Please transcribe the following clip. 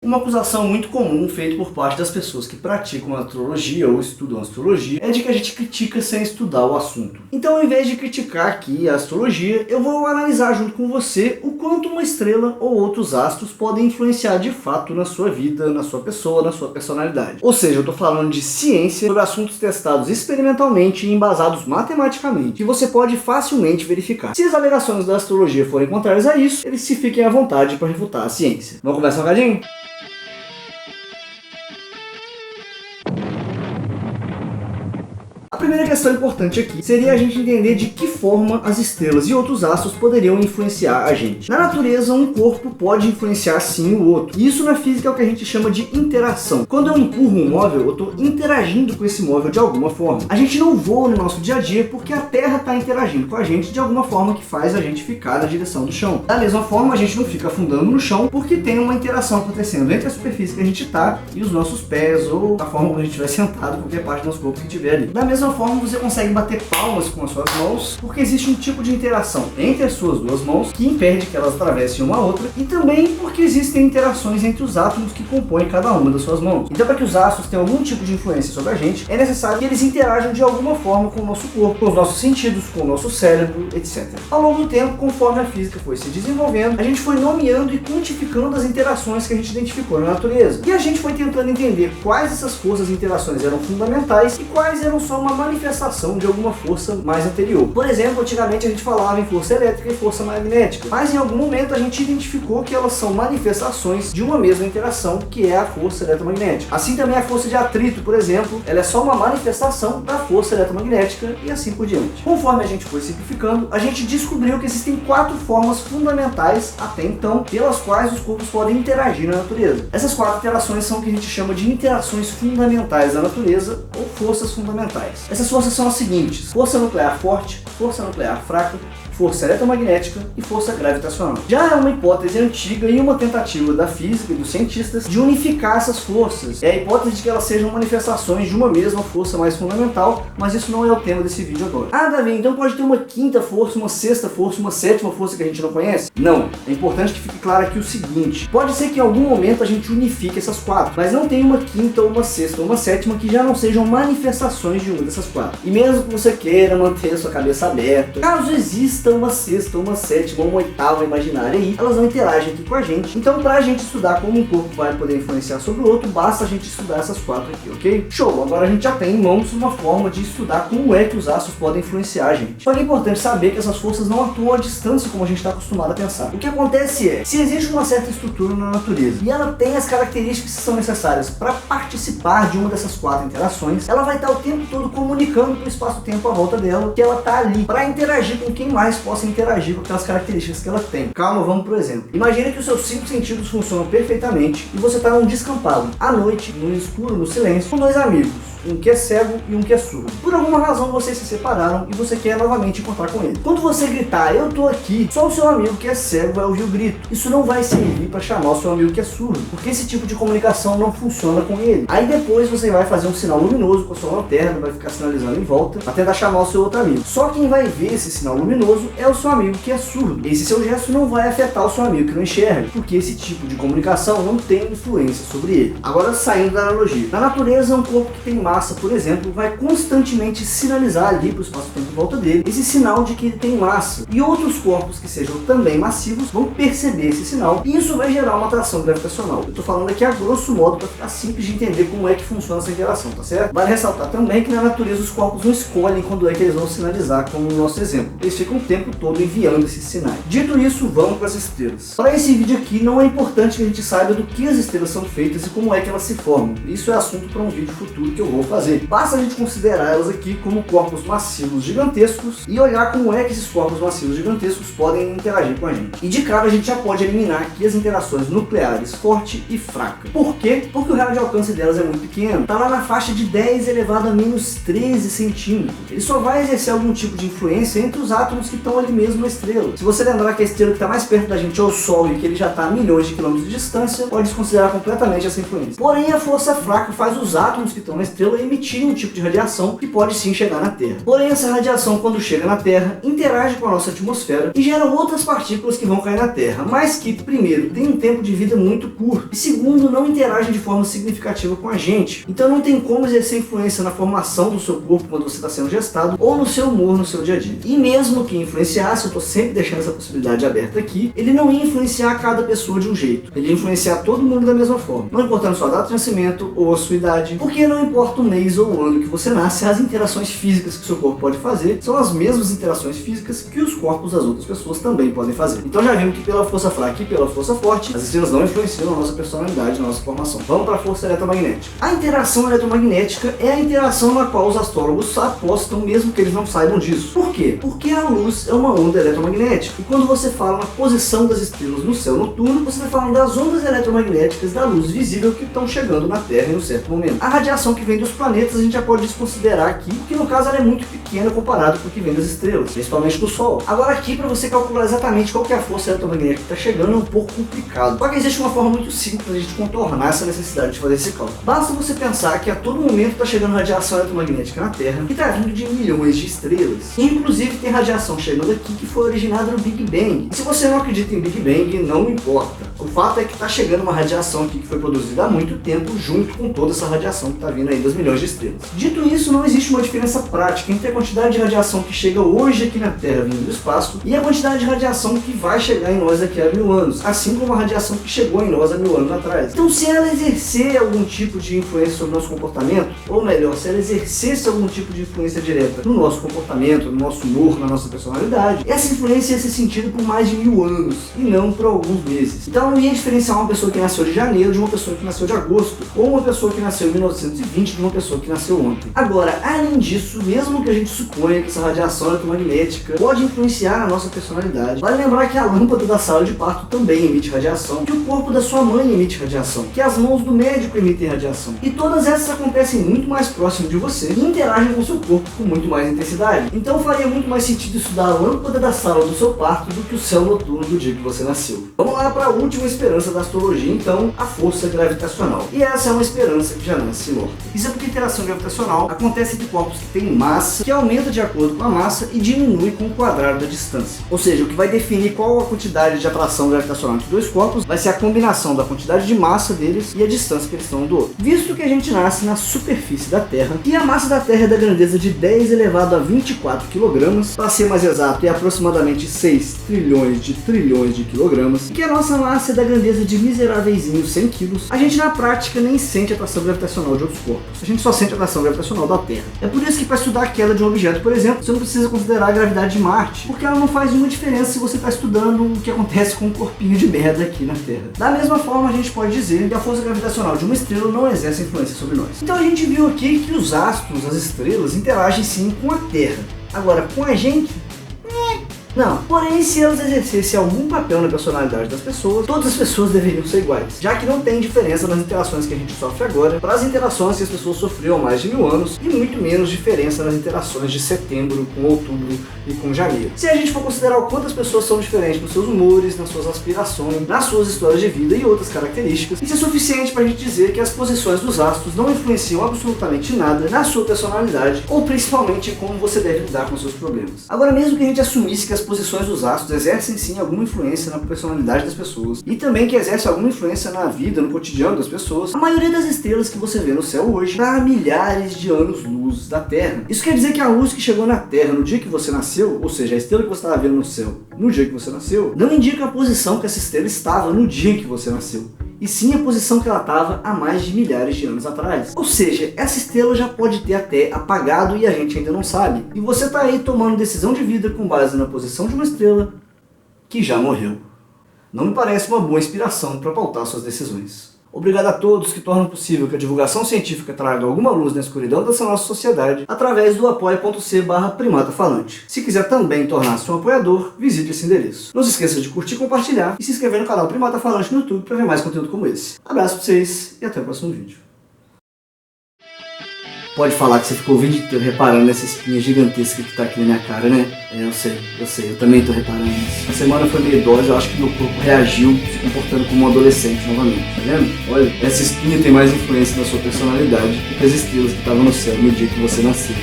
Uma acusação muito comum feita por parte das pessoas que praticam astrologia ou estudam astrologia é de que a gente critica sem estudar o assunto. Então, ao invés de criticar aqui a astrologia, eu vou analisar junto com você o quanto uma estrela ou outros astros podem influenciar de fato na sua vida, na sua pessoa, na sua personalidade. Ou seja, eu estou falando de ciência sobre assuntos testados experimentalmente e embasados matematicamente, que você pode facilmente verificar. Se as alegações da astrologia forem contrárias a isso, eles se fiquem à vontade para refutar a ciência. Vamos conversar um bocadinho? A primeira questão importante aqui seria a gente entender de que forma as estrelas e outros astros poderiam influenciar a gente. Na natureza, um corpo pode influenciar sim o outro. E isso na física é o que a gente chama de interação. Quando eu empurro um móvel, eu estou interagindo com esse móvel de alguma forma. A gente não voa no nosso dia a dia porque a Terra está interagindo com a gente de alguma forma que faz a gente ficar na direção do chão. Da mesma forma, a gente não fica afundando no chão porque tem uma interação acontecendo entre a superfície que a gente está e os nossos pés ou a forma como a gente estiver sentado, qualquer parte do nosso corpo que estiver ali. Da mesma forma, você consegue bater palmas com as suas mãos porque existe um tipo de interação entre as suas duas mãos que impede que elas atravessem uma a outra, e também porque existem interações entre os átomos que compõem cada uma das suas mãos. Então, para que os astros tenham algum tipo de influência sobre a gente, é necessário que eles interajam de alguma forma com o nosso corpo, com os nossos sentidos, com o nosso cérebro, etc. Ao longo do tempo, conforme a física foi se desenvolvendo, a gente foi nomeando e quantificando as interações que a gente identificou na natureza. E a gente foi tentando entender quais dessas forças e interações eram fundamentais e quais eram só uma manifestação de alguma força mais anterior. Por exemplo, antigamente a gente falava em força elétrica e força magnética, mas em algum momento a gente identificou que elas são manifestações de uma mesma interação, que é a força eletromagnética. Assim também a força de atrito, por exemplo, ela é só uma manifestação da força eletromagnética e assim por diante. Conforme a gente foi simplificando, a gente descobriu que existem 4 formas fundamentais até então, pelas quais os corpos podem interagir na natureza. Essas 4 interações são o que a gente chama de interações fundamentais da natureza ou forças fundamentais. Essas forças são as seguintes: força nuclear forte, força nuclear fraca, força eletromagnética e força gravitacional. Já é uma hipótese antiga e uma tentativa da física e dos cientistas de unificar essas forças. É a hipótese de que elas sejam manifestações de uma mesma força mais fundamental, mas isso não é o tema desse vídeo agora. Ah, Davi, então pode ter uma quinta força, uma sexta força, uma sétima força que a gente não conhece? Não. É importante que fique claro aqui o seguinte: pode ser que em algum momento a gente unifique essas 4, mas não tem uma quinta, ou uma sexta, ou uma sétima que já não sejam manifestações de uma dessas 4. E mesmo que você queira manter a sua cabeça aberta, caso exista uma sexta, uma sétima, uma oitava imaginária aí, elas não interagem aqui com a gente. Então, pra gente estudar como um corpo vai poder influenciar sobre o outro, basta a gente estudar essas 4 aqui, ok? Show! Agora a gente já tem em mãos uma forma de estudar como é que os astros podem influenciar a gente. Só que é importante saber que essas forças não atuam à distância como a gente está acostumado a pensar. O que acontece é, se existe uma certa estrutura na natureza e ela tem as características que são necessárias para participar de uma dessas 4 interações, ela vai estar o tempo todo comunicando para o espaço-tempo à volta dela que ela está ali para interagir com quem mais possa interagir com aquelas características que ela tem. Calma, vamos pro exemplo. Imagina que os seus 5 sentidos funcionam perfeitamente e você está num descampado, à noite, no escuro, no silêncio, com 2 amigos. Um que é cego e um que é surdo. Por alguma razão vocês se separaram e você quer novamente encontrar com ele. Quando você gritar, eu tô aqui, só o seu amigo que é cego vai ouvir o grito. Isso não vai servir para chamar o seu amigo que é surdo, porque esse tipo de comunicação não funciona com ele. Aí depois você vai fazer um sinal luminoso com a sua lanterna, vai ficar sinalizando em volta, para tentar chamar o seu outro amigo. Só quem vai ver esse sinal luminoso é o seu amigo que é surdo. Esse seu gesto não vai afetar o seu amigo que não enxerga, porque esse tipo de comunicação não tem influência sobre ele. Agora, saindo da analogia. Na natureza, um corpo que tem massa, por exemplo, vai constantemente sinalizar ali para o espaço-tempo em volta dele esse sinal de que ele tem massa. E outros corpos que sejam também massivos vão perceber esse sinal e isso vai gerar uma atração gravitacional. Eu estou falando aqui a grosso modo para ficar simples de entender como é que funciona essa interação, tá certo? Vale ressaltar também que na natureza os corpos não escolhem quando é que eles vão sinalizar, como no nosso exemplo. Eles ficam o tempo todo enviando esses sinais. Dito isso, vamos para as estrelas. Para esse vídeo aqui, não é importante que a gente saiba do que as estrelas são feitas e como é que elas se formam. Isso é assunto para um vídeo futuro que eu vou fazer. Basta a gente considerar elas aqui como corpos massivos gigantescos e olhar como é que esses corpos massivos gigantescos podem interagir com a gente. E de cara a gente já pode eliminar aqui as interações nucleares forte e fraca. Por quê? Porque o raio de alcance delas é muito pequeno. Está lá na faixa de 10 elevado a menos 13 centímetros. Ele só vai exercer algum tipo de influência entre os átomos que estão ali mesmo na estrela. Se você lembrar que a estrela que está mais perto da gente é o Sol e que ele já está a milhões de quilômetros de distância, pode desconsiderar completamente essa influência. Porém, a força fraca faz os átomos que estão na estrela estrela emitirem um tipo de radiação que pode sim chegar na Terra. Porém, essa radiação, quando chega na Terra, interage com a nossa atmosfera e gera outras partículas que vão cair na Terra, mas que, primeiro, tem um tempo de vida muito curto e, segundo, não interagem de forma significativa com a gente. Então não tem como exercer influência na formação do seu corpo quando você está sendo gestado ou no seu humor no seu dia a dia. E mesmo que influenciasse, eu estou sempre deixando essa possibilidade aberta aqui, ele não ia influenciar cada pessoa de um jeito. Ele ia influenciar todo mundo da mesma forma. Não importando sua data de nascimento ou a sua idade, porque não importa o mês ou o ano que você nasce, as interações físicas que o seu corpo pode fazer são as mesmas interações físicas que os corpos das outras pessoas também podem fazer. Então já vimos que pela força fraca e pela força forte, as estrelas não influenciam a nossa personalidade, a nossa formação. Vamos para a força eletromagnética. A interação eletromagnética é a interação na qual os astrólogos apostam, mesmo que eles não saibam disso. Por quê? Porque a luz é uma onda eletromagnética. E quando você fala na posição das estrelas no céu noturno, você está falando das ondas eletromagnéticas da luz visível que estão chegando na Terra em um certo momento. A radiação que vem dos planetas a gente já pode desconsiderar aqui, porque no caso ela é muito pequena comparado com o que vem das estrelas, principalmente do Sol. Agora aqui, para você calcular exatamente qual que é a força eletromagnética que está chegando, é um pouco complicado. Só que existe uma forma muito simples para a gente contornar essa necessidade de fazer esse cálculo. Basta você pensar que a todo momento está chegando radiação eletromagnética na Terra, que está vindo de milhões de estrelas. E, inclusive tem radiação chegando aqui que foi originada no Big Bang. E se você não acredita em Big Bang, não importa. O fato é que está chegando uma radiação aqui que foi produzida há muito tempo, junto com toda essa radiação que está vindo aí das milhões de estrelas. Dito isso, não existe uma diferença prática entre a quantidade de radiação que chega hoje aqui na Terra vindo do espaço e a quantidade de radiação que vai chegar em nós daqui a 1000 anos, assim como a radiação que chegou em nós há 1000 anos atrás. Então, se ela exercer algum tipo de influência sobre o nosso comportamento, ou melhor, se ela exercesse algum tipo de influência direta no nosso comportamento, no nosso humor, na nossa personalidade, essa influência ia ser sentida por mais de 1000 anos e não por alguns meses. Então, não ia diferenciar uma pessoa que nasceu de janeiro de uma pessoa que nasceu de agosto, ou uma pessoa que nasceu em 1920 de uma pessoa que nasceu ontem. Agora, além disso, mesmo que a gente suponha que essa radiação eletromagnética pode influenciar a nossa personalidade, vale lembrar que a lâmpada da sala de parto também emite radiação, que o corpo da sua mãe emite radiação, que as mãos do médico emitem radiação. E todas essas acontecem muito mais próximo de você e interagem com o seu corpo com muito mais intensidade. Então faria muito mais sentido estudar a lâmpada da sala do seu parto do que o céu noturno do dia que você nasceu. Vamos lá para a última esperança da astrologia, então, a força gravitacional. E essa é uma esperança que já nasce morta. Isso é porque a interação gravitacional acontece entre corpos que têm massa, que aumenta de acordo com a massa e diminui com o quadrado da distância. Ou seja, o que vai definir qual a quantidade de atração gravitacional entre dois corpos vai ser a combinação da quantidade de massa deles e a distância que eles estão um do outro. Visto que a gente nasce na superfície da Terra, e a massa da Terra é da grandeza de 10 elevado a 24 kg, para ser mais exato, é aproximadamente 6 trilhões de quilogramas, e que a nossa massa é da grandeza de miseráveis 100 quilos, a gente na prática nem sente a atração gravitacional de outros corpos. A gente só sente a atração gravitacional da Terra. É por isso que para estudar a queda de um objeto, por exemplo, você não precisa considerar a gravidade de Marte, porque ela não faz nenhuma diferença se você está estudando o que acontece com um corpinho de merda aqui na Terra. Da mesma forma, a gente pode dizer que a força gravitacional de uma estrela não exerce influência sobre nós. Então a gente viu aqui que os astros, as estrelas, interagem sim com a Terra. Agora, com a gente, não. Porém, se elas exercessem algum papel na personalidade das pessoas, todas as pessoas deveriam ser iguais, já que não tem diferença nas interações que a gente sofre agora para as interações que as pessoas sofriam há mais de 1000 anos, e muito menos diferença nas interações de setembro com outubro e com janeiro. Se a gente for considerar o quanto as pessoas são diferentes nos seus humores, nas suas aspirações, nas suas histórias de vida e outras características, isso é suficiente para a gente dizer que as posições dos astros não influenciam absolutamente nada na sua personalidade, ou principalmente em como você deve lidar com seus problemas. Agora, mesmo que a gente assumisse que as posições dos astros exercem sim alguma influência na personalidade das pessoas e também que exerce alguma influência na vida, no cotidiano das pessoas, a maioria das estrelas que você vê no céu hoje está a milhares de anos-luz da Terra. Isso quer dizer que a luz que chegou na Terra no dia que você nasceu, ou seja, a estrela que você estava vendo no céu no dia que você nasceu, não indica a posição que essa estrela estava no dia em que você nasceu, e sim a posição que ela estava há mais de milhares de anos atrás. Ou seja, essa estrela já pode ter até apagado e a gente ainda não sabe. E você está aí tomando decisão de vida com base na posição de uma estrela que já morreu. Não me parece uma boa inspiração para pautar suas decisões. Obrigado a todos que tornam possível que a divulgação científica traga alguma luz na escuridão dessa nossa sociedade através do apoia.c/primatafalante. Se quiser também tornar-se um apoiador, visite esse endereço. Não se esqueça de curtir, compartilhar e se inscrever no canal Primata Falante no YouTube para ver mais conteúdo como esse. Abraço pra vocês e até o próximo vídeo. Pode falar que você ficou o vídeo inteiro reparando nessa espinha gigantesca que tá aqui na minha cara, né? Eu sei, eu também tô reparando nisso. A semana foi meio idosa, eu acho que meu corpo reagiu se comportando como um adolescente novamente, tá vendo? Olha, essa espinha tem mais influência na sua personalidade do que as estrelas que estavam no céu no dia que você nasceu.